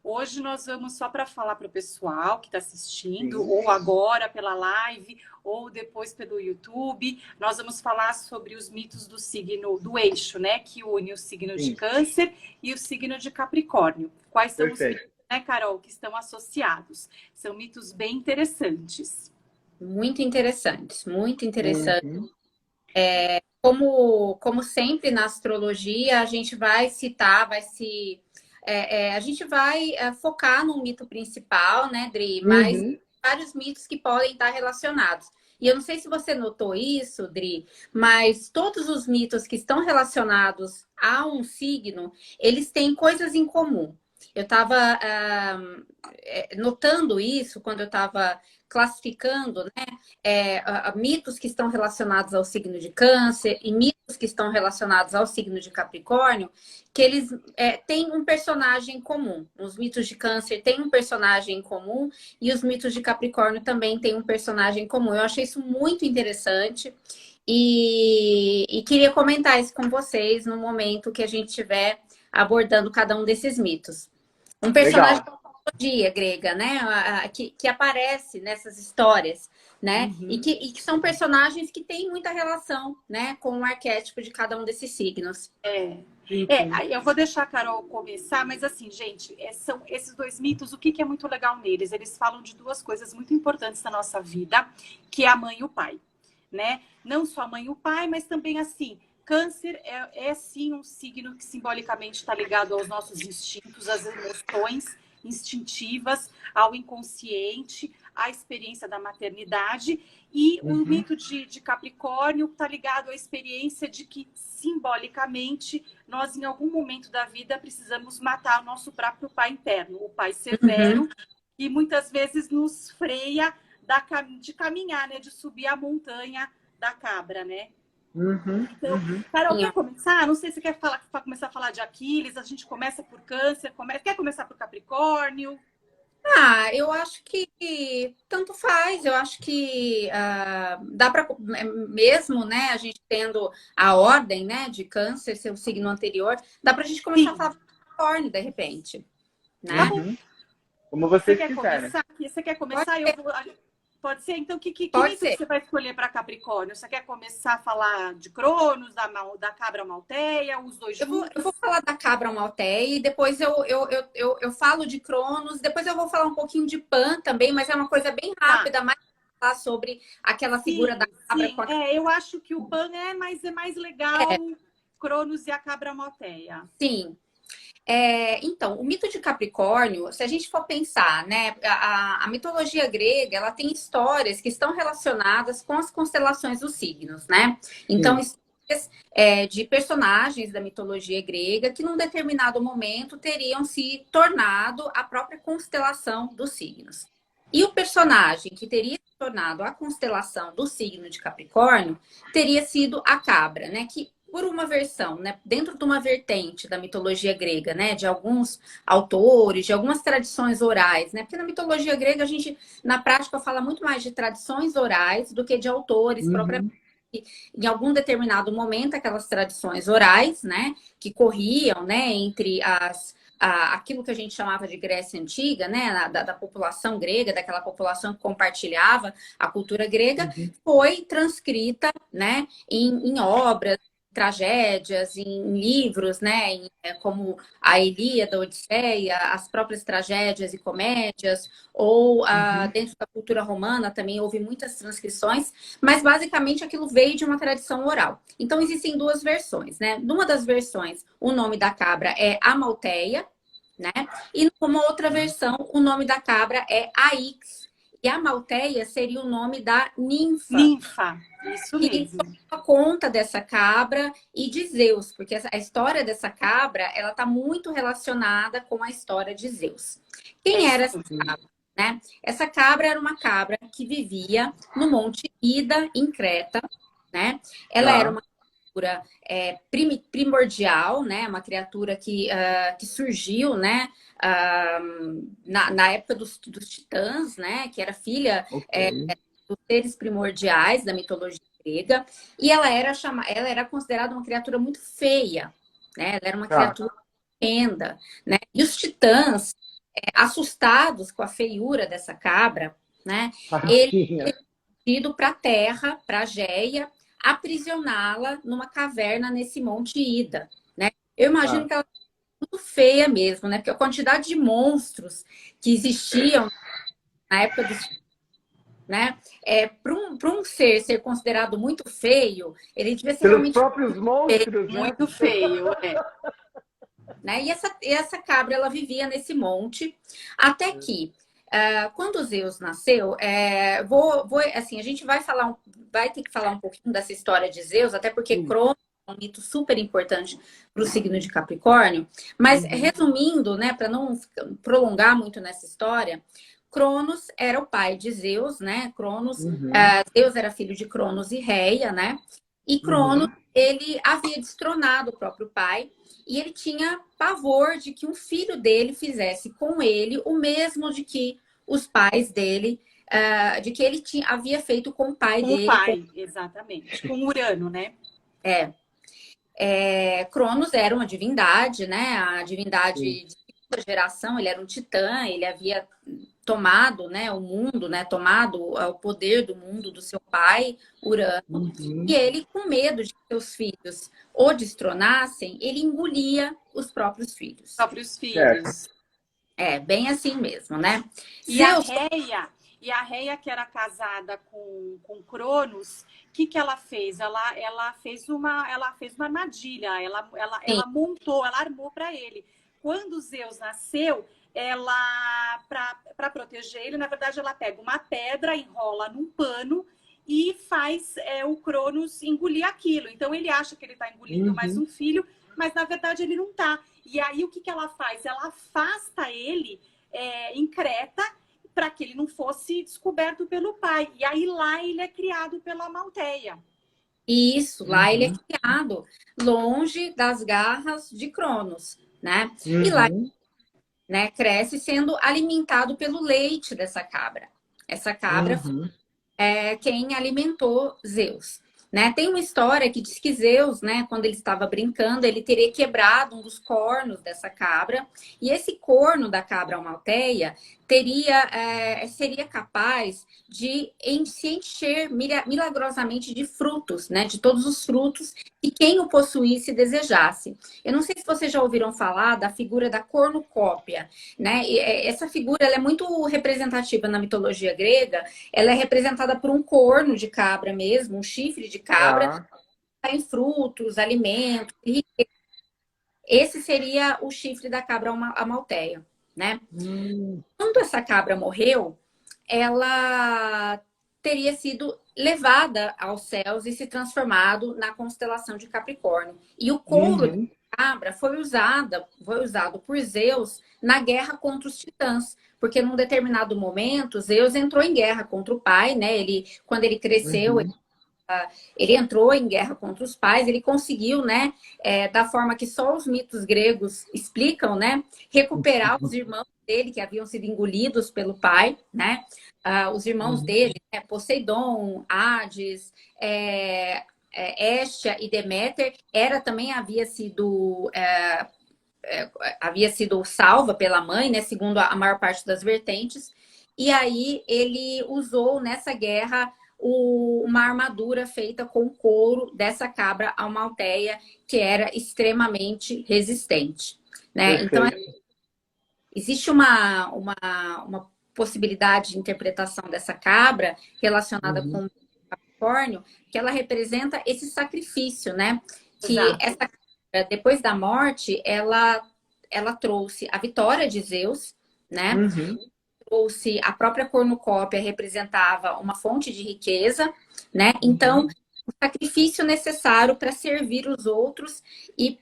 Hoje nós vamos só para falar para o pessoal que está assistindo, ou agora pela live, ou depois pelo YouTube. Nós vamos falar sobre os mitos do signo, do eixo, né? Que une o signo de Câncer e o signo de Capricórnio. Quais são os mitos, né, Carol, que estão associados? São mitos bem interessantes. Muito interessantes, muito interessantes. Como sempre na astrologia, a gente vai citar, a gente vai focar no mito principal, né, Dri? Mas vários mitos que podem estar relacionados. E eu não sei se você notou isso, Dri, mas todos os mitos que estão relacionados a um signo, eles têm coisas em comum. Eu estava notando isso quando eu estava classificando, né, mitos que estão relacionados ao signo de Câncer e mitos que estão relacionados ao signo de Capricórnio, que eles têm um personagem comum. Os mitos de Câncer têm um personagem comum e os mitos de Capricórnio também têm um personagem comum. Eu achei isso muito interessante e queria comentar isso com vocês no momento que a gente estiver abordando cada um desses mitos. Um personagem da mitologia grega, né? Que aparece nessas histórias, né? E que são personagens que têm muita relação, né, com o arquétipo de cada um desses signos. Eu vou deixar a Carol começar, mas assim, gente, são esses dois mitos, o que é muito legal neles? Eles falam de duas coisas muito importantes na nossa vida, que é a mãe e o pai, né? Não só a mãe e o pai, mas também assim, Câncer é sim um signo que simbolicamente está ligado aos nossos instintos, às emoções instintivas, ao inconsciente, à experiência da maternidade. E o mito de Capricórnio está ligado à experiência de que, simbolicamente, nós, em algum momento da vida, precisamos matar o nosso próprio pai interno, o pai severo, que muitas vezes nos freia de caminhar, né? De subir a montanha da cabra, né? Então, Carol, quer começar? Não sei se você quer começar a falar de Aquiles, a gente começa por Câncer, quer começar por Capricórnio? Eu acho que tanto faz, eu acho que dá para, mesmo, né, a gente tendo a ordem, né, de Câncer, ser o signo anterior, dá para a gente começar a falar de Capricórnio, de repente, né? Como vocês quiserem. Você quer começar? Pode ser? Então, que mito você vai escolher para Capricórnio? Você quer começar a falar de Cronos, da cabra malteia, os dois juntos? Eu vou falar da cabra malteia e depois eu falo de Cronos, depois eu vou falar um pouquinho de Pan também, mas é uma coisa bem rápida, mais falar sobre aquela figura da cabra. Eu acho que o Pan é mais legal, Cronos e a cabra malteia. Sim. Então, o mito de Capricórnio, se a gente for pensar, né, a mitologia grega, ela tem histórias que estão relacionadas com as constelações dos signos, né? Então, histórias de personagens da mitologia grega que, num determinado momento, teriam se tornado a própria constelação dos signos. E o personagem que teria se tornado a constelação do signo de Capricórnio teria sido a cabra, né? Que por uma versão, né, dentro de uma vertente da mitologia grega, né, de alguns autores, de algumas tradições orais, né, porque na mitologia grega a gente, na prática, fala muito mais de tradições orais do que de autores propriamente. Em algum determinado momento, aquelas tradições orais, né, que corriam, né, entre aquilo que a gente chamava de Grécia Antiga, né, da população grega, daquela população que compartilhava a cultura grega, foi transcrita, né, em obras, tragédias, em livros, né, como a Ilíada, a Odisseia, as próprias tragédias e comédias, ou dentro da cultura romana também houve muitas transcrições, mas basicamente aquilo veio de uma tradição oral. Então existem duas versões, né? Numa das versões, o nome da cabra é Amalteia, né? E numa outra versão, o nome da cabra é Aix. E a Amalteia seria o nome da ninfa. Ninfa, isso mesmo. Que toma conta dessa cabra e de Zeus, porque a história dessa cabra, ela está muito relacionada com a história de Zeus. Quem era essa cabra? Né? Essa cabra era uma cabra que vivia no Monte Ida, em Creta, né? Ela era uma criatura primordial, né? Uma criatura que surgiu, né? Na época dos titãs, né? Que era filha dos seres primordiais da mitologia grega, e ela era considerada uma criatura muito feia, né? Ela era uma Tá. criatura horrenda, né? E os titãs, assustados com a feiura dessa cabra, né? Ele Tadinha. ido para a terra, para a Géia, aprisioná-la numa caverna nesse Monte Ida, né? Eu imagino Tá. que ela é muito feia mesmo, né? Porque a quantidade de monstros que existiam na época dos, né? Para um ser considerado muito feio, ele devia ser Pelos realmente próprios monstros, né? Muito feio, é. né? E essa cabra, ela vivia nesse monte, até que, quando Zeus nasceu, assim, a gente vai ter que falar um pouquinho dessa história de Zeus, até porque Cronos é um mito super importante para o signo de Capricórnio, mas resumindo, né, para não prolongar muito nessa história, Cronos era o pai de Zeus, né? Zeus era filho de Cronos e Reia, né? E Cronos, ele havia destronado o próprio pai, e ele tinha pavor de que um filho dele fizesse com ele o mesmo de que os pais dele, de que ele havia feito com o pai Com dele. o pai, exatamente. Com Urano, né? Cronos era uma divindade, né? A divindade Sim. de segunda geração, ele era um titã, ele havia tomado, né, o mundo, né, tomado o poder do mundo do seu pai, Urano, e ele, com medo de que seus filhos o destronassem, ele engolia os próprios filhos. Próprios filhos. Bem assim mesmo, né? E a Reia, que era casada com Cronos, o que ela fez? Ela fez uma armadilha, ela montou, ela armou para ele. Quando Zeus nasceu, ela, para proteger ele, na verdade, ela pega uma pedra, enrola num pano e faz o Cronos engolir aquilo. Então, ele acha que ele está engolindo mais um filho, mas, na verdade, ele não está. E aí, o que ela faz? Ela afasta ele em Creta para que ele não fosse descoberto pelo pai. E aí, lá, ele é criado pela Malteia. Isso, lá ele é criado longe das garras de Cronos, né? E lá, né, cresce sendo alimentado pelo leite dessa cabra. Essa cabra é quem alimentou Zeus, né? Tem uma história que diz que Zeus, né, quando ele estava brincando, ele teria quebrado um dos cornos dessa cabra, e esse corno da cabra Amalteia seria capaz de se encher milagrosamente de frutos, né? De todos os frutos que quem o possuísse desejasse. Eu não sei se vocês já ouviram falar da figura da cornucópia, né? Essa figura, ela é muito representativa na mitologia grega. Ela é representada por um corno de cabra mesmo, um chifre de cabra, em frutos, alimentos. Esse seria o chifre da cabra Amalteia, né? Quando essa cabra morreu, ela teria sido levada aos céus e se transformado na constelação de Capricórnio. E o couro da cabra foi usado por Zeus na guerra contra os titãs, porque num determinado momento Zeus entrou em guerra contra o pai, né? Quando ele cresceu, ele entrou em guerra contra os pais, ele conseguiu, né, da forma que só os mitos gregos explicam, né, recuperar os irmãos dele que haviam sido engolidos pelo pai, né, os irmãos dele, né, Poseidon, Hades, Hestia e Deméter, também havia sido salva pela mãe, né, segundo a maior parte das vertentes, e aí ele usou nessa guerra uma armadura feita com couro dessa cabra Amalteia, que era extremamente resistente, né? Então, existe uma possibilidade de interpretação dessa cabra relacionada com o Capricórnio, que ela representa esse sacrifício, né? Que essa cabra, depois da morte, ela trouxe a vitória de Zeus, né? Trouxe a própria cornucópia, representava uma fonte de riqueza, né? Então, o sacrifício necessário para servir os outros e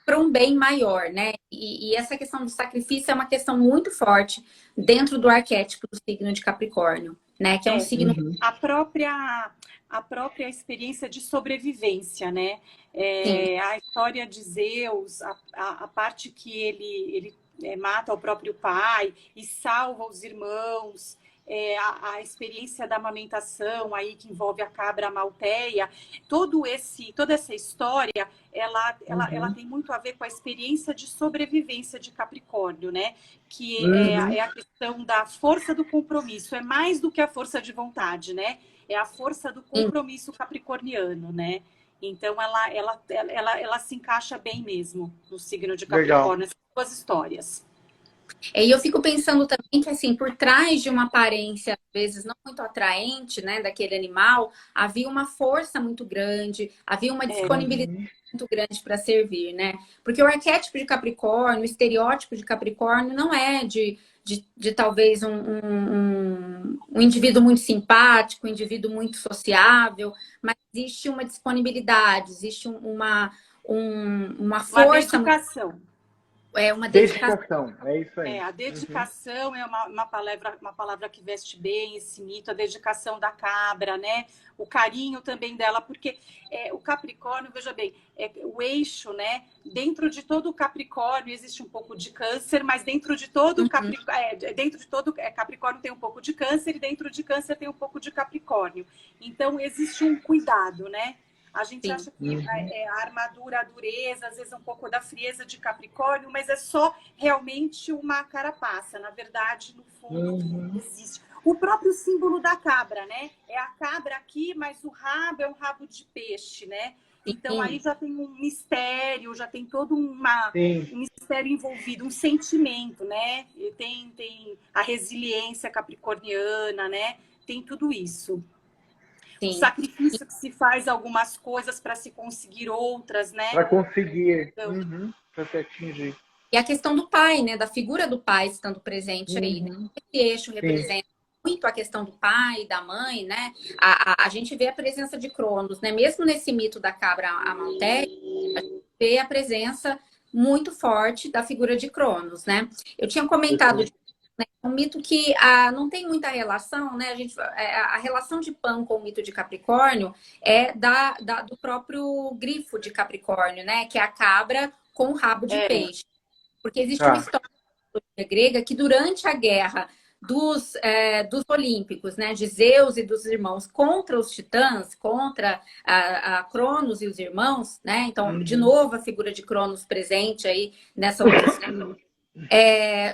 para um bem maior, né? E essa questão do sacrifício é uma questão muito forte dentro do arquétipo do signo de Capricórnio, né? Que é um signo... A própria experiência de sobrevivência, né? A história de Zeus, a parte que ele mata o próprio pai e salva os irmãos. a experiência da amamentação aí que envolve a cabra malteia, toda essa história, ela tem muito a ver com a experiência de sobrevivência de Capricórnio, né? Que é a questão da força do compromisso, é mais do que a força de vontade, né? É a força do compromisso capricorniano, né? Então, ela se encaixa bem mesmo no signo de Capricórnio, essas duas histórias. E eu fico pensando também que, assim, por trás de uma aparência, às vezes, não muito atraente, né, daquele animal, havia uma força muito grande, havia uma disponibilidade muito grande para servir, né? Porque o arquétipo de Capricórnio, o estereótipo de Capricórnio não é de talvez um indivíduo muito simpático, um indivíduo muito sociável, mas existe uma disponibilidade, existe uma força... Uma dedicação. Uma dedicação. É isso aí. A dedicação é uma palavra que veste bem esse mito, a dedicação da cabra, né? O carinho também dela, porque o Capricórnio, veja bem, o eixo, né? Dentro de todo o Capricórnio existe um pouco de Câncer, mas dentro de todo Capricórnio tem um pouco de Câncer e dentro de Câncer tem um pouco de Capricórnio. Então existe um cuidado, né? A gente acha que a armadura, a dureza, às vezes um pouco da frieza de Capricórnio, mas é só realmente uma carapaça. Na verdade, no fundo, existe. O próprio símbolo da cabra, né? É a cabra aqui, mas o rabo é um rabo de peixe, né? Então aí já tem um mistério, já tem todo um mistério envolvido, um sentimento, né? E tem a resiliência capricorniana, né? Tem tudo isso. Sim. O sacrifício que se faz algumas coisas para se conseguir outras, né? Para conseguir, para se atingir. E a questão do pai, né? Da figura do pai estando presente aí, né? Esse eixo representa muito a questão do pai, da mãe, né? A gente vê a presença de Cronos, né? Mesmo nesse mito da cabra amalteia, a gente vê a presença muito forte da figura de Cronos, né? Eu tinha comentado um mito que não tem muita relação, né? A relação de Pan com o mito de Capricórnio é do próprio grifo de Capricórnio, né? Que é a cabra com o rabo de peixe. Porque existe uma história grega que durante a guerra dos Olímpicos, né? De Zeus e dos irmãos contra os titãs, contra a Cronos e os irmãos, né? Então, de novo, a figura de Cronos presente aí nessa outra história.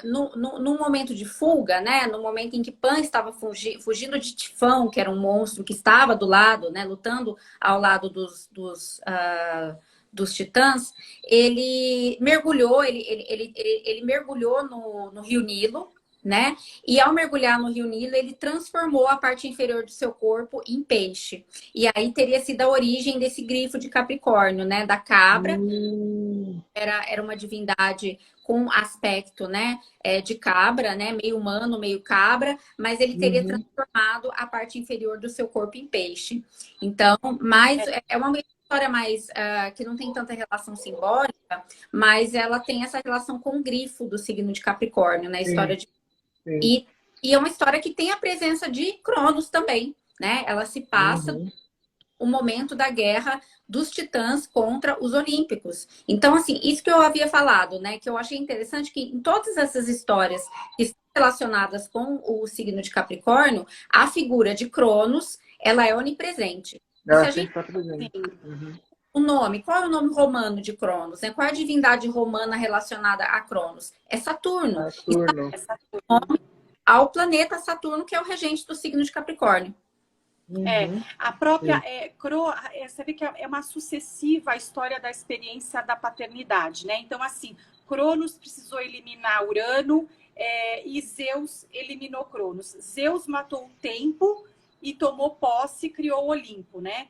No momento de fuga, né? No momento em que Pan estava fugindo de Tifão, que era um monstro que estava do lado, né? Lutando ao lado dos titãs, ele mergulhou, ele mergulhou no Rio Nilo, né? E ao mergulhar no Rio Nilo, ele transformou a parte inferior do seu corpo em peixe. E aí teria sido a origem desse grifo de Capricórnio, né? Da cabra. Era uma divindade com aspecto, né, de cabra, né, meio humano, meio cabra, mas ele teria transformado a parte inferior do seu corpo em peixe. Então, é uma história mais que não tem tanta relação simbólica, mas ela tem essa relação com o grifo do signo de Capricórnio, né, história de... E é uma história que tem a presença de Cronos também, né? Ela se passa o momento da guerra dos titãs contra os olímpicos. Então, assim, isso que eu havia falado, né? Que eu achei interessante que em todas essas histórias que estão relacionadas com o signo de Capricórnio, a figura de Cronos, ela é onipresente. Ela está presente. O nome, qual é o nome romano de Cronos? Né? Qual é a divindade romana relacionada a Cronos? É Saturno. Ao planeta Saturno, que é o regente do signo de Capricórnio. A própria você vê que é uma sucessiva história da experiência da paternidade, né? Então, assim, Cronos precisou eliminar Urano e Zeus eliminou Cronos. Zeus matou o tempo e tomou posse, criou o Olimpo, né?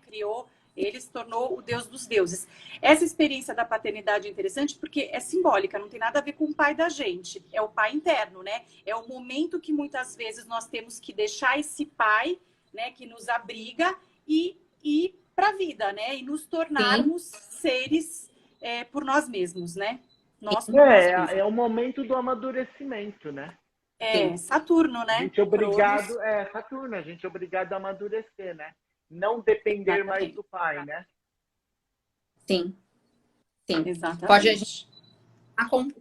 Ele se tornou o deus dos deuses. Essa experiência da paternidade é interessante porque é simbólica, não tem nada a ver com o pai da gente. É o pai interno, né? É o momento que muitas vezes nós temos que deixar esse pai, né, que nos abriga e ir para a vida, né? E nos tornarmos seres por nós mesmos, né? É o momento do amadurecimento, né? Saturno, né? A gente é obrigado, Saturno, a gente é obrigado a amadurecer, né? Não depender mais do pai, né? Sim. Exatamente. Pode agir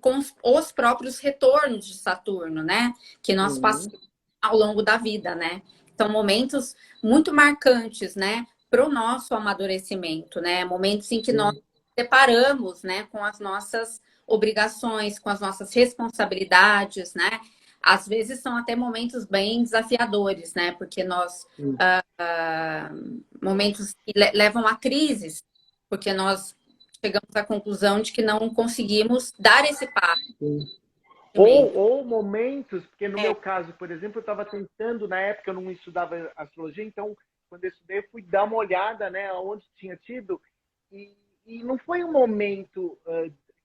com os próprios retornos de Saturno, né? Que nós passamos ao longo da vida, né? São momentos muito marcantes, né? Para o nosso amadurecimento, né? Momentos em que nós nos deparamos, né? Com as nossas obrigações, com as nossas responsabilidades, né? Às vezes são até momentos bem desafiadores, né? Porque nós... momentos que levam a crises, porque nós chegamos à conclusão de que não conseguimos dar esse passo. Ou momentos, porque no meu caso, por exemplo, eu estava tentando, na época eu não estudava astrologia, então quando eu estudei, eu fui dar uma olhada, né, onde tinha tido, e não foi um momento,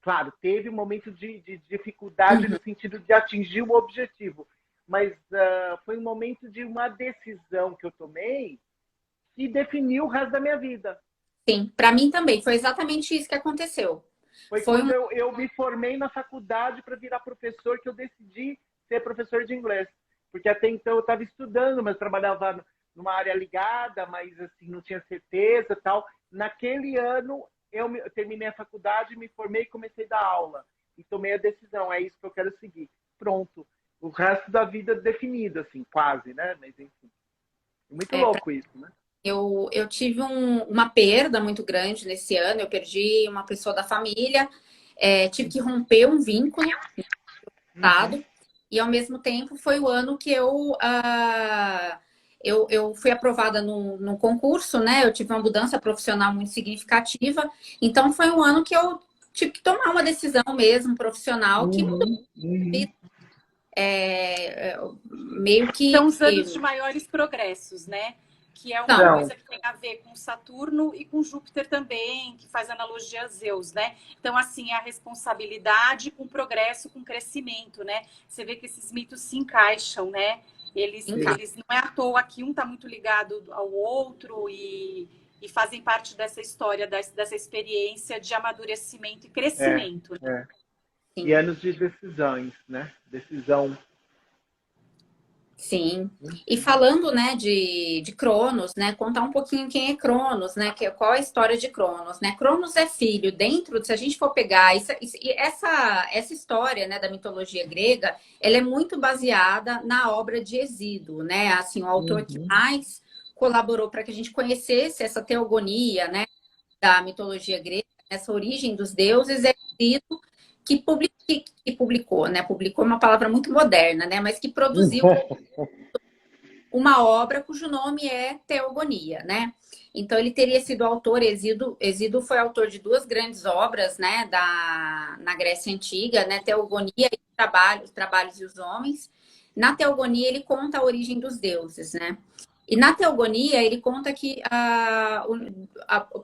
claro, teve um momento de dificuldade no sentido de atingir o objetivo, mas foi um momento de uma decisão que eu tomei que definiu o resto da minha vida. Sim, para mim também, foi exatamente isso que aconteceu. Foi quando eu me formei na faculdade para virar professor que eu decidi ser professor de inglês. Porque até então eu estava estudando, mas trabalhava numa área ligada, mas assim, não tinha certeza e tal. Naquele ano eu terminei a faculdade, me formei e comecei a dar aula. E tomei a decisão, é isso que eu quero seguir. Pronto. O resto da vida definido, assim, quase, né? Mas enfim. Muito louco isso, né? Eu tive uma perda muito grande nesse ano. Eu perdi uma pessoa da família, tive que romper um vínculo e ao mesmo tempo foi o ano que eu fui aprovada num concurso, né? Eu tive uma mudança profissional muito significativa. Então foi um ano que eu tive que tomar uma decisão mesmo profissional que mudou meio que... São os anos de maiores progressos, né? Que é uma coisa que tem a ver com Saturno e com Júpiter também, que faz analogia a Zeus, né? Então, assim, é a responsabilidade com progresso, com crescimento, né? Você vê que esses mitos se encaixam, né? Eles não é à toa que um está muito ligado ao outro e fazem parte dessa história, dessa experiência de amadurecimento e crescimento. E anos de decisões, né? Decisão. Sim. E falando, né, de Cronos, né, contar um pouquinho quem é Cronos, né, qual é a história de Cronos, né? Cronos é filho se a gente for pegar essa história, né, da mitologia grega, ela é muito baseada na obra de Hesíodo, né? Assim, o autor que mais colaborou para que a gente conhecesse essa teogonia, né, da mitologia grega, essa origem dos deuses, é Hesíodo, que publicou, né? Publicou uma palavra muito moderna, né? Mas que produziu uma obra cujo nome é Teogonia, né? Então ele teria sido autor, Hesíodo foi autor de duas grandes obras, né? Na Grécia Antiga, né? Teogonia e Os Trabalhos e os Homens. Na Teogonia ele conta a origem dos deuses, né? E na Teogonia ele conta que a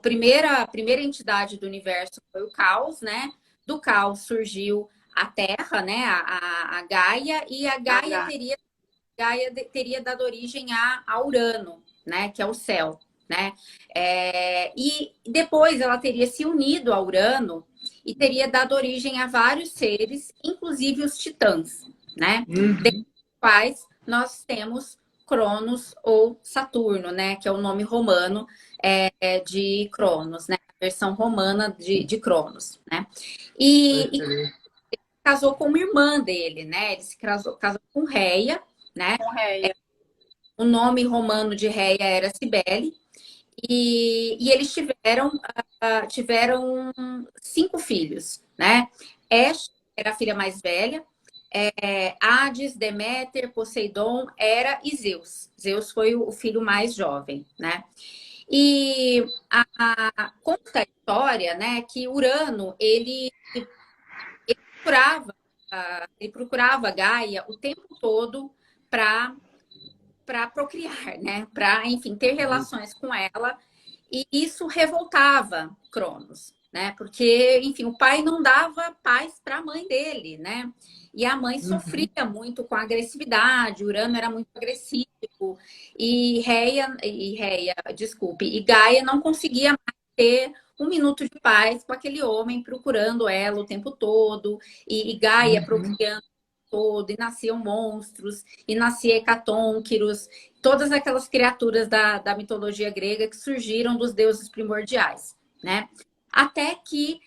primeira entidade do universo foi o caos, né? Do caos surgiu a Terra, né? A Gaia, e a Gaia teria dado origem a Urano, né? Que é o céu, né? E depois ela teria se unido a Urano e teria dado origem a vários seres, inclusive os titãs, né? Dentre os quais nós temos Cronos ou Saturno, né? Que é o nome romano de Cronos, né? A versão romana de Cronos, né? E casou com uma irmã dele, né? Ele se casou com Reia, né? Com Reia. O nome romano de Reia era Cibele. E eles tiveram 5 filhos, né? Esche era a filha mais velha. Hades, Deméter, Poseidon, Hera e Zeus. Zeus foi o filho mais jovem, né? E conta a história, né, que Urano, ele procurava Gaia o tempo todo para procriar, né? Para, enfim, ter relações com ela. E isso revoltava Cronos, né? Porque, enfim, o pai não dava paz para a mãe dele, né? E a mãe sofria muito com a agressividade, Urano era muito agressivo, e Gaia não conseguia mais ter um minuto de paz com aquele homem procurando ela o tempo todo, e Gaia procriando todo, e nasciam monstros, e nascia hecatônquiros, todas aquelas criaturas da mitologia grega que surgiram dos deuses primordiais, né? Até que,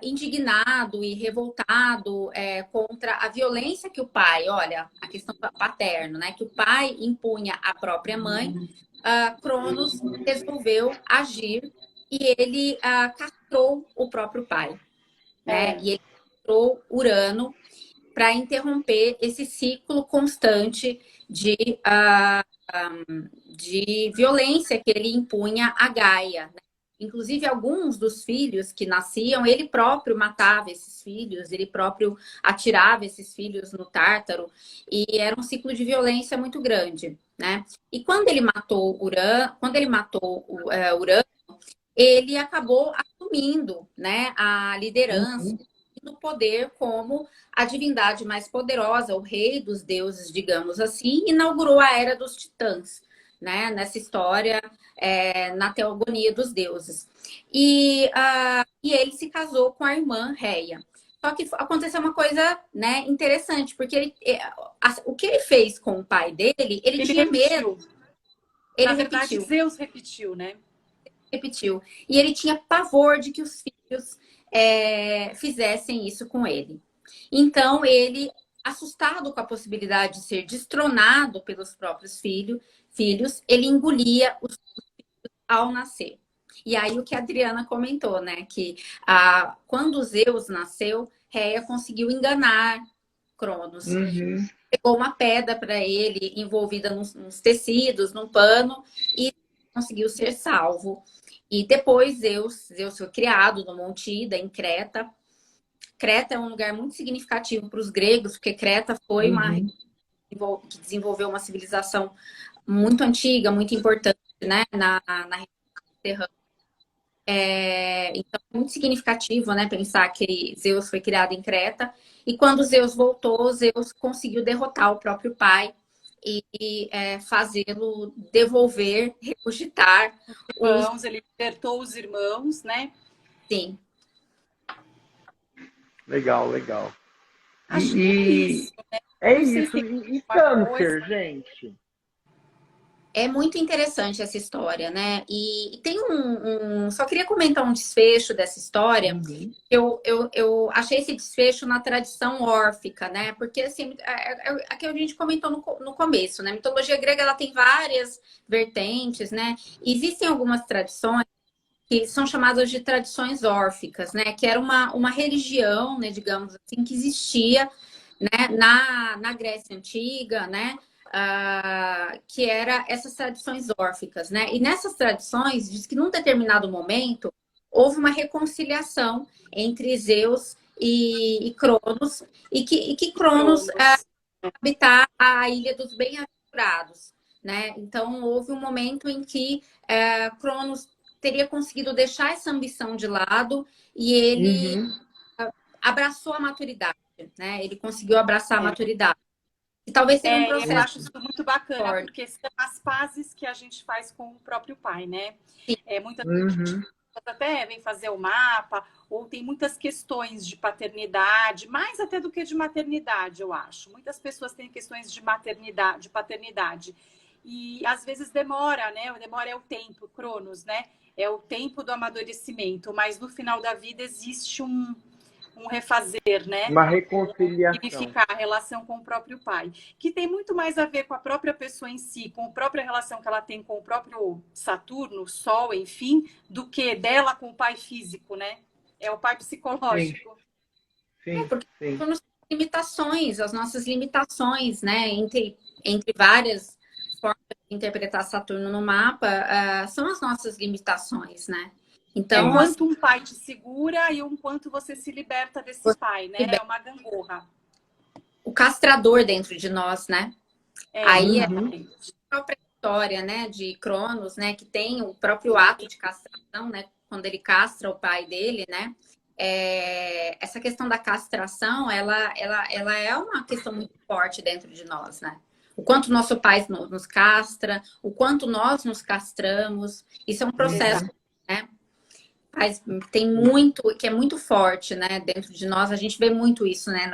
indignado e revoltado contra a violência que o pai, olha, a questão paterna, né? Que o pai impunha à própria mãe, Cronos resolveu agir e ele castrou o próprio pai, né? E ele castrou Urano para interromper esse ciclo constante de violência que ele impunha a Gaia, né? Inclusive, alguns dos filhos que nasciam, ele próprio matava esses filhos, ele próprio atirava esses filhos no Tártaro, e era um ciclo de violência muito grande, né? E quando ele matou Urano, ele acabou assumindo, né, a liderança do poder como a divindade mais poderosa, o rei dos deuses, digamos assim, inaugurou a Era dos Titãs, né, nessa história, na teogonia dos deuses. E ele se casou com a irmã Reia. Só que aconteceu uma coisa, né, interessante, porque o que ele fez com o pai dele, ele tinha repetiu. medo. Ele Na verdade, repetiu. Zeus repetiu, né? Repetiu. E ele tinha pavor de que os filhos fizessem isso com ele. Então, ele, assustado com a possibilidade de ser destronado pelos próprios filhos, ele engolia os filhos ao nascer. E aí o que a Adriana comentou, né? Que quando Zeus nasceu, Reia conseguiu enganar Cronos. Pegou uma pedra para ele, envolvida nos tecidos, num pano, e conseguiu ser salvo. E depois Zeus foi criado no Monte Ida, em Creta. Creta é um lugar muito significativo para os gregos, porque Creta foi que desenvolveu uma civilização muito antiga, muito importante, né, na região terrana. Então, é muito significativo, né, pensar que Zeus foi criado em Creta. E quando Zeus voltou, Zeus conseguiu derrotar o próprio pai e fazê-lo devolver, ressuscitar Irmãos, ele libertou os irmãos, né? Sim. Legal, legal. Acho que é isso, né? É isso. E câncer, gente? É muito interessante essa história, né? E tem só queria comentar um desfecho dessa história. Eu achei esse desfecho na tradição órfica, né? Porque, assim, aqui a gente comentou no começo, né? A mitologia grega, ela tem várias vertentes, né? E existem algumas tradições que são chamadas de tradições órficas, né? Que era uma religião, né, digamos assim, que existia, né, na Grécia Antiga, né? Que era essas tradições órficas, né? E nessas tradições diz que num determinado momento houve uma reconciliação entre Zeus e Cronos, e que Cronos habitar a Ilha dos Bem-aventurados, né? Então houve um momento em que Cronos teria conseguido deixar essa ambição de lado e ele abraçou a maturidade, né? Ele conseguiu abraçar a maturidade. E talvez seja um processo. Eu acho isso muito bacana, porque são as pazes que a gente faz com o próprio pai, né? Muitas pessoas até vem fazer o mapa, ou tem muitas questões de paternidade, mais até do que de maternidade, eu acho. Muitas pessoas têm questões de maternidade, de paternidade. E às vezes demora, né? Demora é o tempo, Cronos, né? É o tempo do amadurecimento, mas no final da vida existe um refazer, né? Uma reconciliação. Significar a relação com o próprio pai, que tem muito mais a ver com a própria pessoa em si, com a própria relação que ela tem com o próprio Saturno, Sol, enfim, do que dela com o pai físico, né? É o pai psicológico. Sim. Porque temos limitações, as nossas limitações, né? Entre várias formas de interpretar Saturno no mapa, são as nossas limitações, né? Então, quanto um pai te segura e um quanto você se liberta desse pai, né? É uma gangorra. O castrador dentro de nós, né? Aí a própria história, né, de Cronos, né, que tem o próprio ato de castração, né, quando ele castra o pai dele, né? Essa questão da castração, ela é uma questão muito forte dentro de nós, né? O quanto nosso pai nos castra, o quanto nós nos castramos, isso é um processo, né? Mas tem muito, que é muito forte, né, dentro de nós. A gente vê muito isso, né,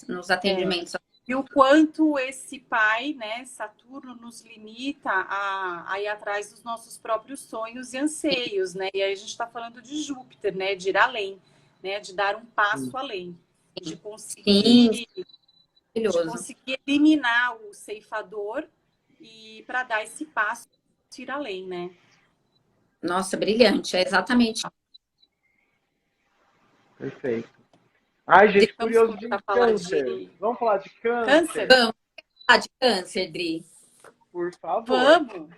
nos atendimentos E o quanto esse pai, né, Saturno, nos limita a ir atrás dos nossos próprios sonhos e anseios, né? E aí a gente está falando de Júpiter, né? De ir além, né? De dar um passo além, de Sim, conseguir, de maravilhoso. conseguir eliminar o ceifador e para dar esse passo ir além, né? Nossa, brilhante. É exatamente. Perfeito. Ai, gente, Vamos curioso começar de a falar câncer. de Vamos falar de câncer? câncer? Vamos falar de câncer, Dri. Por favor. Vamos!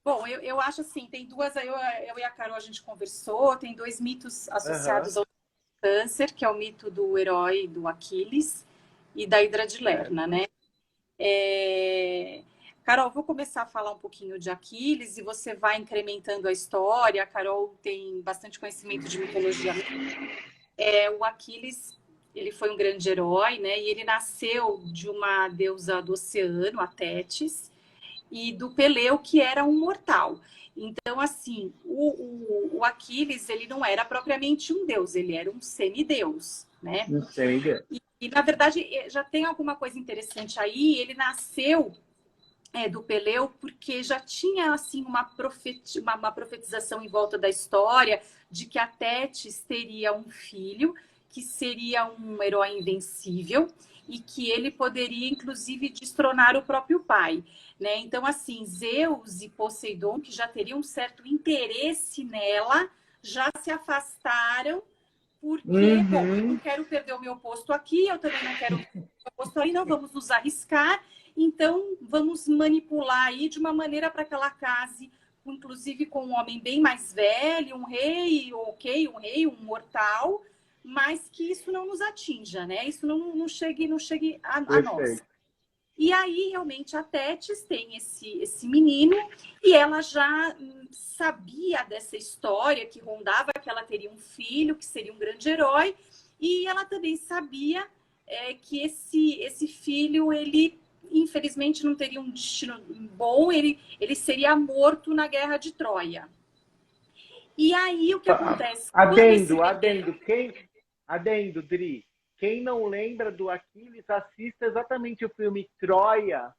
Bom, eu acho assim, tem duas, eu e a Carol a gente conversou, tem dois mitos Aham. associados ao câncer, que é o mito do herói do Aquiles e da Hidra de Lerna, né? Carol, vou começar a falar um pouquinho de Aquiles e você vai incrementando a história. A Carol tem bastante conhecimento de mitologia. O Aquiles, ele foi um grande herói, né? E ele nasceu de uma deusa do oceano, a Tétis, e do Peleu, que era um mortal. Então, assim, o Aquiles, ele não era propriamente um deus, ele era um semideus, né? Não sei ainda. E, na verdade, já tem alguma coisa interessante aí. Ele nasceu do Peleu porque já tinha, assim, uma profetização em volta da história de que a Tétis teria um filho que seria um herói invencível e que ele poderia, inclusive, destronar o próprio pai, né? Então, assim, Zeus e Poseidon, que já teriam um certo interesse nela, já se afastaram porque, bom, eu não quero perder o meu posto aqui, eu também não quero perder o meu posto ali, não vamos nos arriscar, então vamos manipular aí de uma maneira para que ela case, inclusive com um homem bem mais velho, um rei, ok, um rei, um mortal, mas que isso não nos atinja, né? Isso não chegue a nós. Perfeito. E aí, realmente, a Tétis tem esse menino e ela já sabia dessa história que rondava, que ela teria um filho, que seria um grande herói, e ela também sabia que esse filho, ele infelizmente não teria um destino bom, ele seria morto na Guerra de Troia. E aí, o que acontece? Quando esse bebê... Adendo, Dri. Quem não lembra do Aquiles, assista exatamente o filme Troia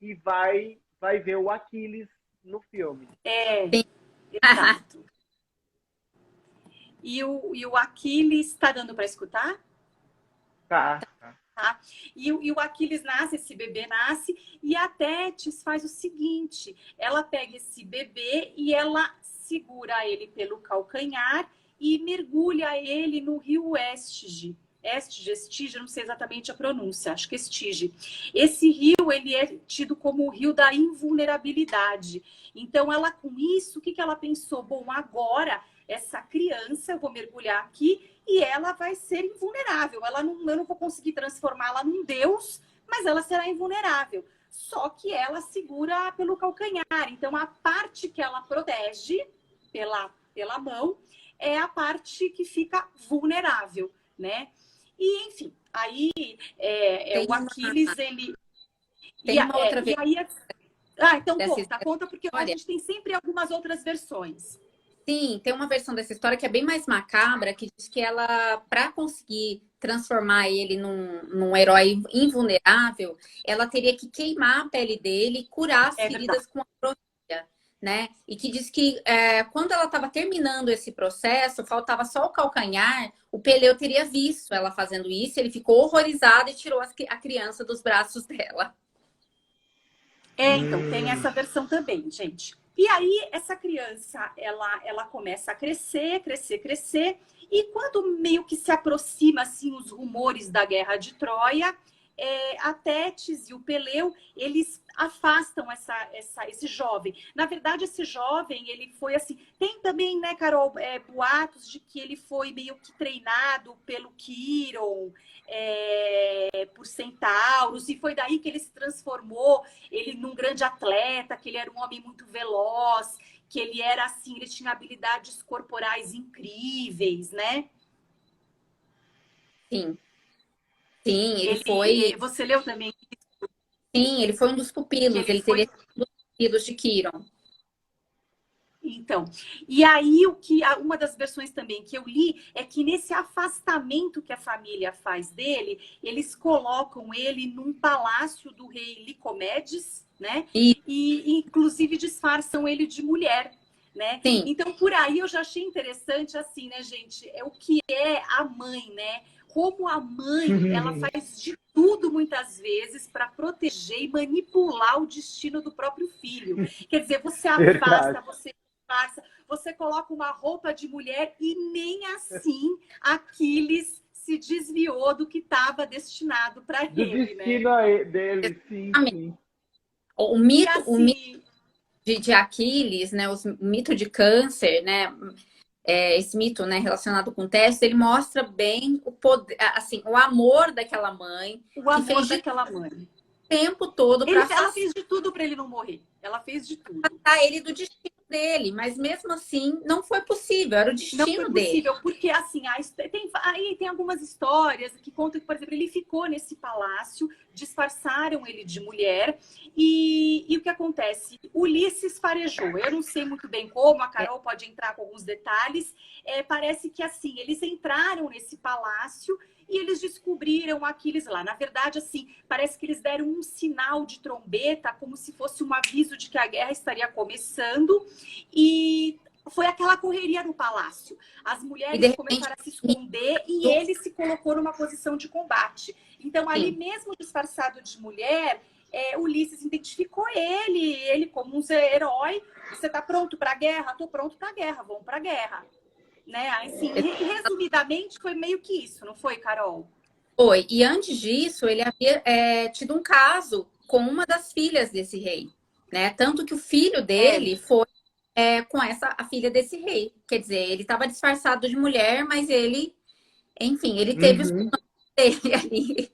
e vai ver o Aquiles no filme. Exato. E o Aquiles, está dando para escutar? Tá. Tá? E o Aquiles nasce, esse bebê nasce, e a Tétis faz o seguinte: ela pega esse bebê e ela segura ele pelo calcanhar e mergulha ele no rio Estige. Estige, não sei exatamente a pronúncia, acho que Estige. Esse rio, ele é tido como o rio da invulnerabilidade. Então, ela com isso, o que ela pensou? Bom, agora essa criança, eu vou mergulhar aqui e ela vai ser invulnerável. Eu não vou conseguir transformá-la num deus, mas ela será invulnerável. Só que ela segura pelo calcanhar. Então, a parte que ela protege pela mão é a parte que fica vulnerável, né? E, enfim, aí o Aquiles, ele... Tem uma outra E aí... então dessa conta, porque a história. gente tem sempre algumas outras versões. Sim, tem uma versão dessa história que é bem mais macabra, que diz que ela, para conseguir transformar ele num herói invulnerável, ela teria que queimar a pele dele e curar as feridas com a profecia, né? E que diz que quando ela estava terminando esse processo, faltava só o calcanhar, o Peleu teria visto ela fazendo isso, ele ficou horrorizado e tirou a criança dos braços dela. Então, tem essa versão também, gente. E aí, essa criança, ela começa a crescer, e quando meio que se aproxima, assim, os rumores da Guerra de Troia, a Tétis e o Peleu, eles afastam esse jovem. Na verdade, esse jovem, ele foi assim... Tem também, né, Carol, boatos de que ele foi meio que treinado pelo Quiron, por centauros, e foi daí que ele se transformou ele num grande atleta, que ele era um homem muito veloz, que ele era assim, ele tinha habilidades corporais incríveis, né? Sim. Sim, ele foi. Você leu também? Sim, ele foi um dos pupilos, ele teria sido um dos pupilos de Quiron. Então, e aí uma das versões também que eu li é que nesse afastamento que a família faz dele, eles colocam ele num palácio do rei Licomedes, né? E inclusive disfarçam ele de mulher, né? Sim. Então, por aí eu já achei interessante assim, né, gente? É o que é a mãe, né? Como a mãe, ela faz de tudo muitas vezes para proteger e manipular o destino do próprio filho. Quer dizer, você afasta, você disfarça, você coloca uma roupa de mulher e nem assim Aquiles se desviou do que estava destinado para ele, do destino, né? Dele, sim, sim. O mito, assim, o mito de Aquiles, né? O mito de Câncer, né? Esse mito, né, relacionado com o teste, ele mostra bem o poder, assim, o amor daquela mãe. O amor daquela mãe. O tempo todo para ela fez de tudo para ele não morrer. Ela fez de tudo. afastar ele do destino dele, mas mesmo assim não foi possível, era o destino dele. Não foi possível, porque assim, tem algumas histórias que contam que, por exemplo, ele ficou nesse palácio, disfarçaram ele de mulher, e o que acontece? Ulisses farejou. Eu não sei muito bem como, a Carol pode entrar com alguns detalhes. Parece que assim, eles entraram nesse palácio e eles descobriram Aquiles lá. Na verdade, assim, parece que eles deram um sinal de trombeta, como se fosse um aviso de que a guerra estaria começando. E foi aquela correria no palácio. As mulheres começaram a se esconder e ele se colocou numa posição de combate. Então, ali mesmo disfarçado de mulher, Ulisses identificou ele como um herói. Você está pronto para a guerra? Estou pronto para a guerra, vamos para a guerra. Né? Assim, resumidamente, foi meio que isso, não foi, Carol? Foi. E antes disso, ele havia tido um caso com uma das filhas desse rei, né? Tanto que o filho dele foi com a filha desse rei. Quer dizer, ele estava disfarçado de mulher, mas ele, enfim, ele teve os planos dele ali.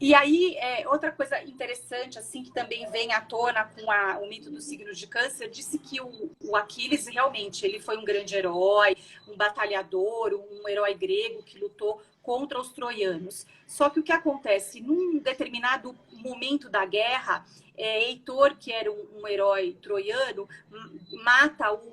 E aí, outra coisa interessante, assim, que também vem à tona com o mito do signo de Câncer, disse que o Aquiles, realmente, ele foi um grande herói, um batalhador, um herói grego que lutou contra os troianos. Só que o que acontece, num determinado momento da guerra, Heitor, que era um herói troiano,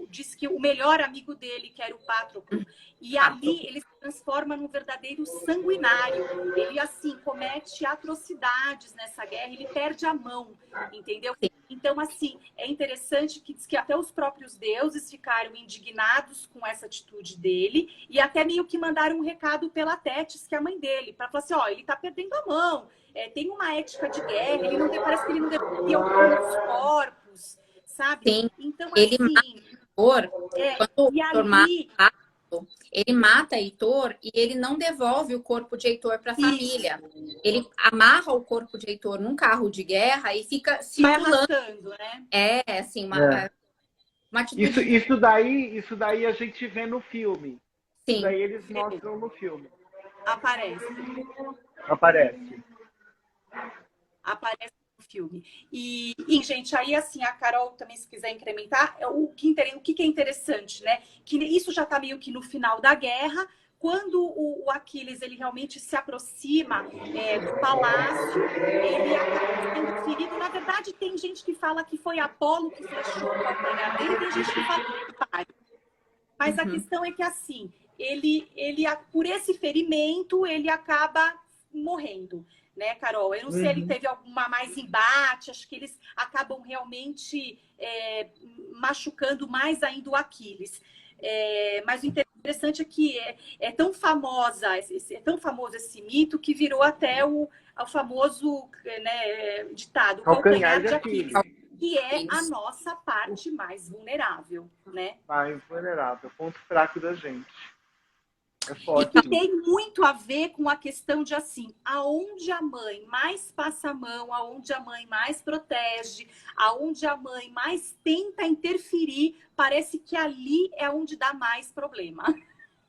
diz que o melhor amigo dele, que era o Patroclo, e ali ele se transforma num verdadeiro sanguinário. Ele, assim, comete atrocidades nessa guerra, ele perde a mão, entendeu? Então, assim, é interessante que diz que até os próprios deuses ficaram indignados com essa atitude dele e até meio que mandaram um recado pela Tétis, que é a mãe dele, para falar assim, ó, ele tá perdendo a mão, tem uma ética de guerra, ele não tem, parece que ele não deveria alguns corpos, sabe? Sim, então, ele assim... Ele mata Heitor e ele não devolve o corpo de Heitor para a família. Ele amarra o corpo de Heitor num carro de guerra e fica circulando. Né? Assim, uma atitude... Isso daí a gente vê no filme. Sim. Isso daí eles mostram no filme. Aparece no filme. E, gente, aí assim, a Carol também, se quiser incrementar, o que é interessante, né? Que isso já está meio que no final da guerra, quando o Aquiles ele realmente se aproxima do palácio, ele acaba sendo ferido. Na verdade, tem gente que fala que foi Apolo que flechou o calcanhar dele, tem gente que fala que mas a questão é que, assim, ele, por esse ferimento, ele acaba morrendo, né, Carol? Eu não sei se ele teve alguma mais embate, acho que eles acabam realmente machucando mais ainda o Aquiles. Mas o interessante é que é tão famoso esse mito que virou até o famoso, né, ditado, calcanhar de Aquiles. Que é a nossa parte mais vulnerável, né? Mais vulnerável, ponto fraco da gente. É forte. E que tem muito a ver com a questão de, assim, aonde a mãe mais passa a mão, aonde a mãe mais protege, aonde a mãe mais tenta interferir, parece que ali é onde dá mais problema.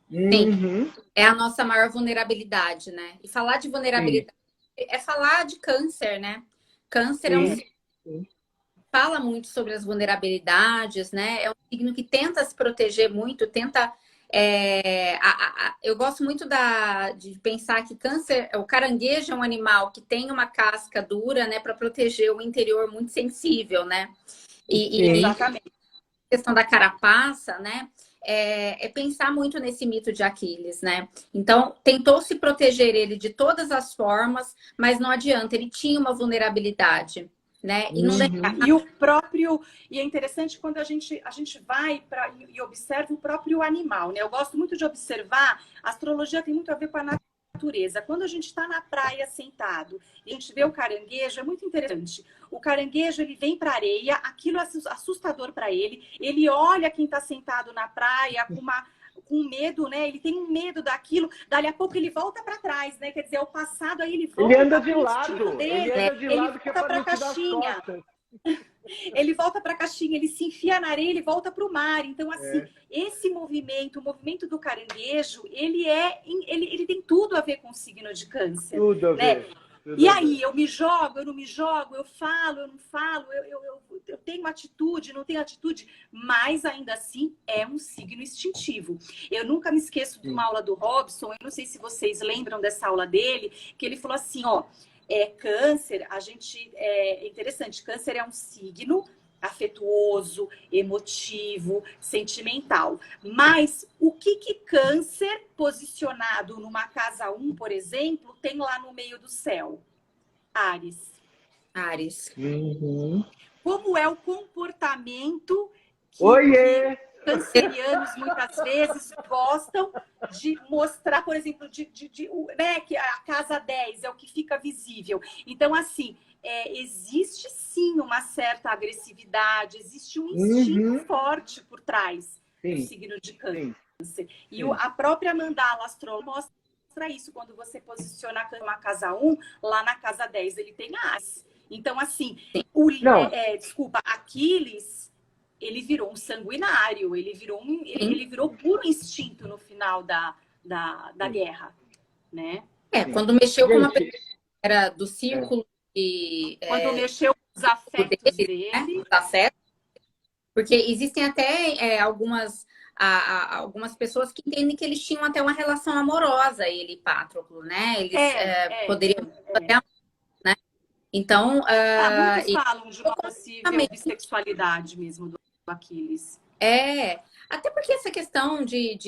Sim, é a nossa maior vulnerabilidade, né? E falar de vulnerabilidade é falar de câncer, né? Câncer é um signo fala muito sobre as vulnerabilidades, né? É um signo que tenta se proteger muito, tenta... eu gosto muito de pensar que câncer, o caranguejo é um animal que tem uma casca dura, né? Para proteger o interior muito sensível, né? E Exatamente. a questão da carapaça, né? É pensar muito nesse mito de Aquiles, né? Então, tentou se proteger ele de todas as formas, mas não adianta, ele tinha uma vulnerabilidade, né? E não E o próprio, e é interessante quando a gente vai para e observa o próprio animal, né? Eu gosto muito de observar, a astrologia tem muito a ver com a natureza. Quando a gente está na praia sentado e a gente vê o caranguejo, é muito interessante. O caranguejo, ele vem para a areia, aquilo é assustador para ele. Ele olha quem está sentado na praia com medo, né? Ele tem um medo daquilo. Dali a pouco ele volta para trás, né? Quer dizer, o passado aí ele volta. Ele anda de lado. Dele, Ele anda de lado que é para para a não te dar as caixinha. costas. Ele volta para a caixinha, ele se enfia na areia, ele volta para o mar. Então, assim, esse movimento, o movimento do caranguejo, ele tem tudo a ver com o signo de Câncer. Tudo a ver. Né? E aí, eu me jogo, eu não me jogo, eu falo, eu não falo, eu tenho atitude, não tenho atitude, mas ainda assim é um signo instintivo. Eu nunca me esqueço de uma aula do Robson, eu não sei se vocês lembram dessa aula dele, que ele falou assim, ó, Câncer, é interessante, Câncer é um signo afetuoso, emotivo, sentimental. Mas o que Câncer, posicionado numa casa 1, por exemplo, tem lá no meio do céu? Áries. Áries. Como é o comportamento que cancerianos muitas vezes gostam de mostrar, por exemplo, né, que a casa 10 é o que fica visível. Então, assim, existe sim uma certa agressividade, existe um instinto forte por trás do signo de Câncer. E a própria mandala astrológica mostra isso, quando você posiciona uma casa 1, lá na casa 10 ele tem Áries. Então, assim, Aquiles, ele virou um sanguinário, ele virou puro instinto no final da guerra, né? Quando mexeu com uma pessoa que era do círculo quando mexeu com os afetos dele. Né? Os afetos, porque existem até algumas pessoas que entendem que eles tinham até uma relação amorosa, ele e Patroclo, né? Eles poderiam até, né? Então, muitos falam de uma possível bissexualidade mesmo do Aquiles. Até porque essa questão de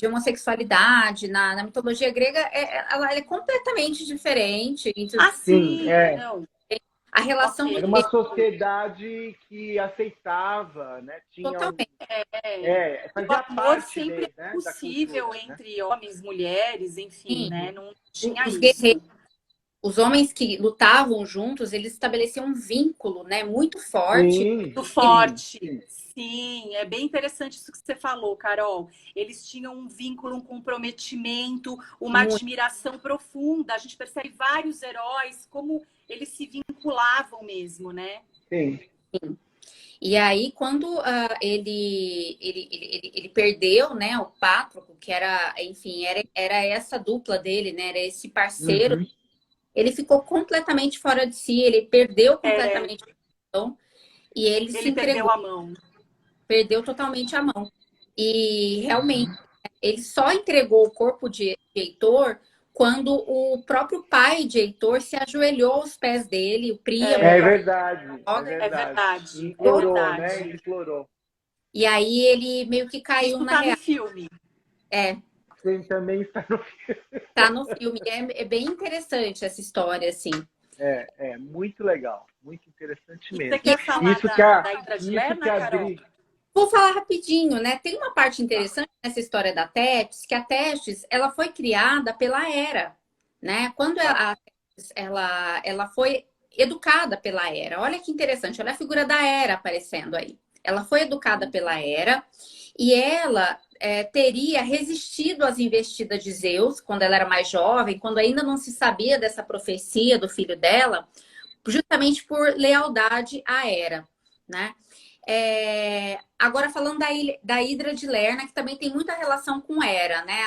homossexualidade na mitologia grega, ela é completamente diferente. Sim, não. A relação era uma sociedade que aceitava, né? Tinha totalmente. O amor sempre é possível, né? Entre homens, mulheres, enfim, né? Não tinha isso. Os homens que lutavam juntos, eles estabeleciam um vínculo, né, muito forte. Muito forte. Sim, é bem interessante isso que você falou, Carol. Eles tinham um vínculo, um comprometimento, uma admiração profunda. A gente percebe vários heróis, como eles se vinculavam mesmo, né? Sim. E aí, quando ele perdeu, né, o Patroclo, que era, enfim, era essa dupla dele, né, era esse parceiro, ele ficou completamente fora de si, ele perdeu completamente a mão e ele se entregou. Perdeu a mão. Perdeu totalmente a mão. E realmente, ele só entregou o corpo de Heitor quando o próprio pai de Heitor se ajoelhou aos pés dele, o Príamo. É verdade. É verdade. Implorou, né? Ele implorou. E aí ele meio que caiu na real. No filme. Sim, também está no filme. Tá no filme. É bem interessante essa história, assim. É muito legal. Muito interessante mesmo. Você quer falar da Hidra de Lerna, Carol? Vou falar rapidinho, né? Tem uma parte interessante nessa história da Tétis, que a Tétis, ela foi criada pela Hera, né? Quando ela foi educada pela Hera. Olha que interessante, olha a figura da Hera aparecendo aí. Ela foi educada pela Hera e ela teria resistido às investidas de Zeus quando ela era mais jovem, quando ainda não se sabia dessa profecia do filho dela, justamente por lealdade à Hera, né? Agora falando da Hidra de Lerna, que também tem muita relação com Hera, né?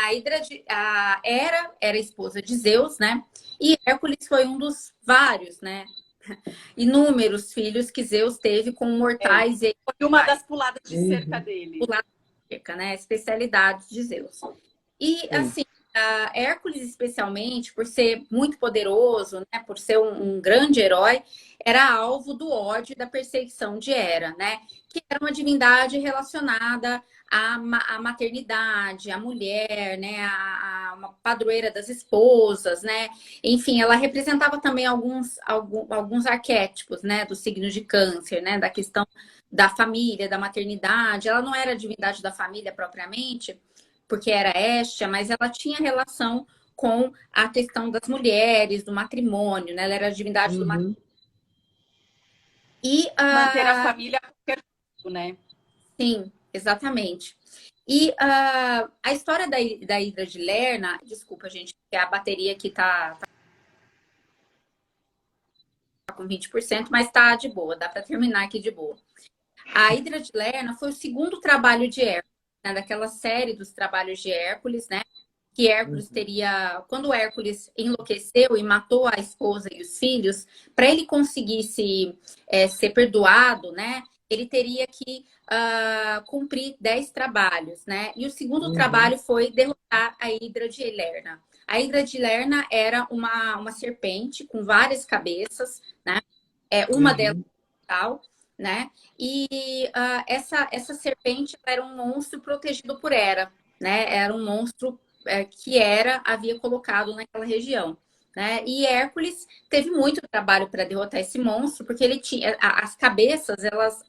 A Hera era esposa de Zeus, né? E Hércules foi um dos vários, né? Inúmeros filhos que Zeus teve com mortais. Foi uma das puladas de cerca dele. Pulada de cerca, né? Especialidade de Zeus. E assim, a Hércules, especialmente, por ser muito poderoso, né, por ser um grande herói, era alvo do ódio e da perseguição de Hera, né? Que era uma divindade relacionada à maternidade, à mulher, né? A uma padroeira das esposas, né? Enfim, ela representava também alguns arquétipos, né? Do signo de Câncer, né? Da questão da família, da maternidade. Ela não era a divindade da família propriamente, porque era Hestia, mas ela tinha relação com a questão das mulheres, do matrimônio, né? Ela era a divindade do matrimônio. Uhum. E, Manter a família a qualquer custo, né? sim, exatamente. E a história da Hidra de Lerna, desculpa, gente, porque a bateria aqui tá com 20%, mas tá de boa, dá para terminar aqui de boa. A Hidra de Lerna foi o segundo trabalho de Hércules, né, daquela série dos trabalhos de Hércules, né? Que Hércules teria. Quando Hércules enlouqueceu e matou a esposa e os filhos, para ele conseguir ser perdoado, né? Ele teria que cumprir 10 trabalhos, né? E o segundo trabalho foi derrotar a Hidra de Lerna. A Hidra de Lerna era uma serpente com várias cabeças, né? Uma delas tal, né? E essa serpente era um monstro protegido por Hera, né? Era um monstro que Hera havia colocado naquela região, né? E Hércules teve muito trabalho para derrotar esse monstro, porque ele tinha as cabeças,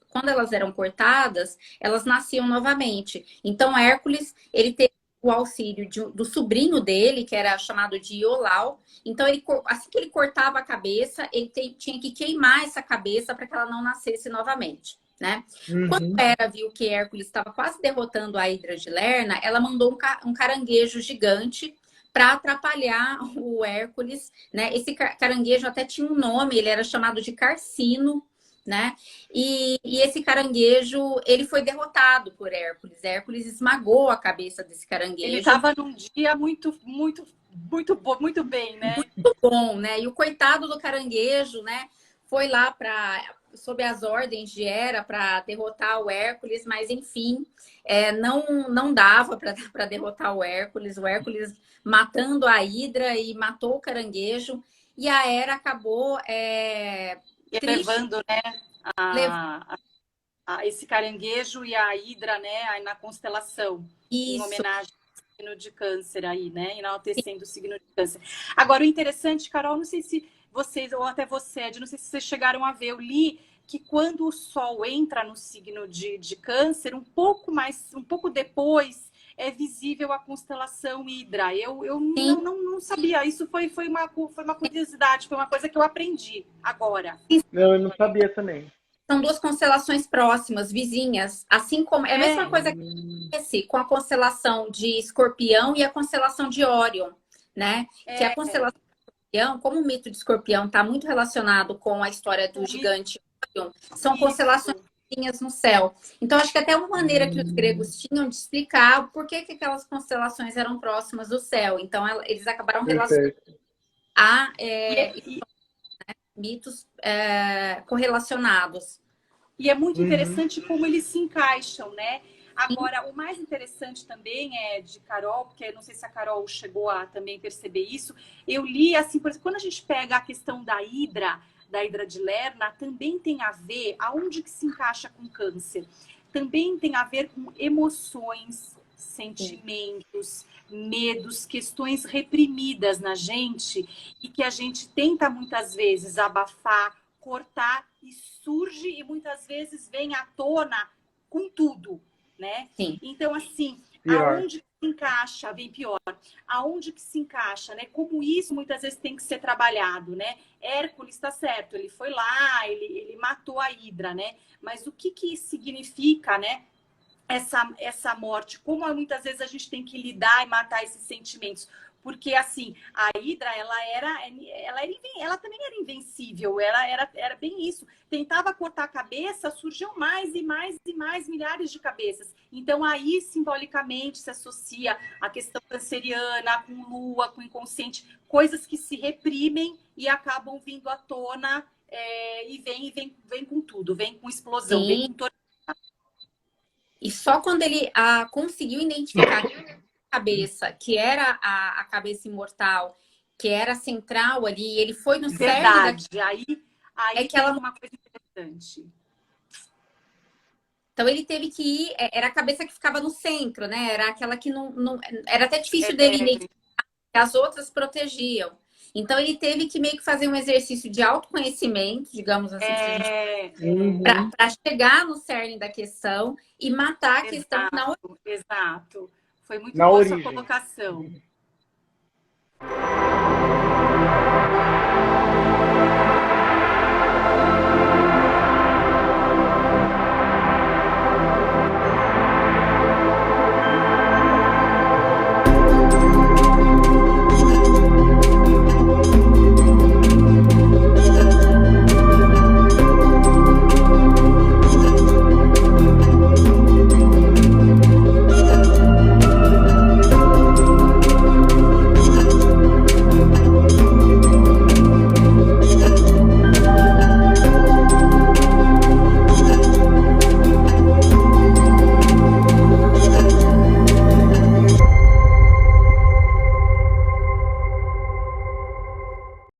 quando elas eram cortadas, elas nasciam novamente. Então Hércules, ele teve o auxílio do sobrinho dele, que era chamado de Iolau. Então, assim que ele cortava a cabeça, ele tinha que queimar essa cabeça para que ela não nascesse novamente, né? Quando Hera viu que Hércules estava quase derrotando a Hidra de Lerna, ela mandou um caranguejo gigante para atrapalhar o Hércules, né? Esse caranguejo até tinha um nome, ele era chamado de Carcino, né? E esse caranguejo, ele foi derrotado por Hércules. Hércules esmagou a cabeça desse caranguejo. Ele estava num dia muito bem, né? Muito bom, né? E o coitado do caranguejo, né? Foi lá sob as ordens de Hera para derrotar o Hércules, mas enfim, não dava para derrotar o Hércules matando a Hidra e matou o caranguejo, e a Hera acabou levando, né, esse caranguejo e a Hidra, né, aí na constelação, em homenagem ao signo de Câncer aí, né, enaltecendo o signo de Câncer. Agora, o interessante, Carol, não sei se vocês, ou até você, Ed, não sei se vocês chegaram a ver, eu li que quando o Sol entra no signo de Câncer, um pouco depois é visível a constelação Hidra. Eu não sabia. Isso foi uma curiosidade, foi uma coisa que eu aprendi agora. Não, eu não sabia também. São duas constelações próximas, vizinhas, assim como é a mesma coisa que acontece com a constelação de Escorpião e a constelação de Órion, né? Que a constelação de Escorpião, como o mito de Escorpião está muito relacionado com a história do gigante Órion, são constelações no céu. Então, acho que até uma maneira que os gregos tinham de explicar por que aquelas constelações eram próximas do céu. Então, eles acabaram relacionando a mitos correlacionados. E é muito interessante como eles se encaixam, né? Agora, o mais interessante também é de Carol, porque não sei se a Carol chegou a também perceber isso, eu li assim, por exemplo, quando a gente pega a questão da Hidra de Lerna, também tem a ver, aonde que se encaixa com Câncer? Também tem a ver com emoções, sentimentos, medos, questões reprimidas na gente e que a gente tenta muitas vezes abafar, cortar e surge e muitas vezes vem à tona com tudo, né? Sim. Então, assim, aonde se encaixa, vem pior, aonde que se encaixa, né? Como isso muitas vezes tem que ser trabalhado, né? Hércules está certo, ele foi lá, ele matou a Hidra, né? Mas o que significa, né? Essa morte, como muitas vezes a gente tem que lidar e matar esses sentimentos. Porque, assim, a Hidra, ela também era invencível, era bem isso. Tentava cortar a cabeça, surgiam mais e mais e mais milhares de cabeças. Então, aí, simbolicamente, se associa a questão canceriana, com lua, com inconsciente, coisas que se reprimem e acabam vindo à tona e vem com tudo, vem com explosão, vem com tormenta. E só quando ele conseguiu identificar cabeça, que era a cabeça imortal, que era central ali, ele foi no cerne Verdade. Aí é que tem ela... uma coisa interessante. Então ele teve que ir, era a cabeça que ficava no centro, né? Era aquela que não era até difícil dele identificar, que as outras protegiam. Então ele teve que meio que fazer um exercício de autoconhecimento, digamos assim, para chegar no cerne da questão e matar a questão na origem. Exato. Foi muito Na boa origem. essa colocação.